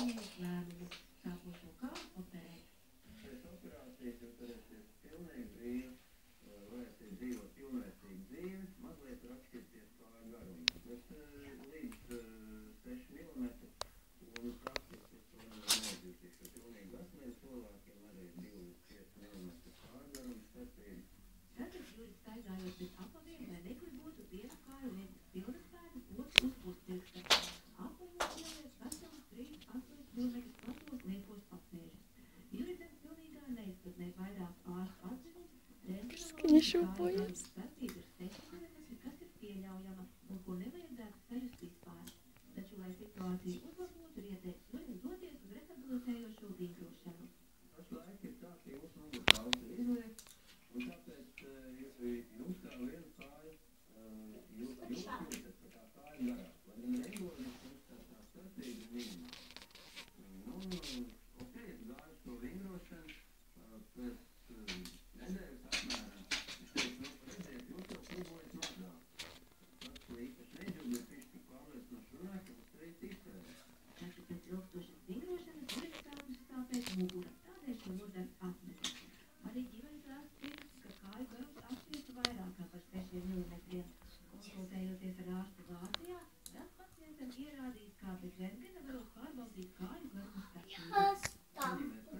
pieņemat lēmumu sākot no kā operēt? Pēc operācijas jūs varēsiet pilnīgi brīvi, varēsiet dzīvot pilnvērtīgu dzīvi, mazliet rakšķirties pār garumu. Bet līdz 6 mm un praktiski es to neizjūtīšu, jo pilnīgi veseliem cilvēkiem arī 2 līdz 5 mm pārgarums starpība. Tātad jūs staigājot pēc apaviem, lai neklibotu vienu kāju lietas pilnas pēdas, otrs uz puspilksta. Apavos ieliec veselus 3-8 km platos liekos papēžus. Juridam pilnīgā neizpratnē vairāk ārstu atzinumu, rentgenoloģiskā kājas starpība ir specifikas, kas ir pieļaujama un ko nevajadzētu sajust vispār. Taču, lai situāciju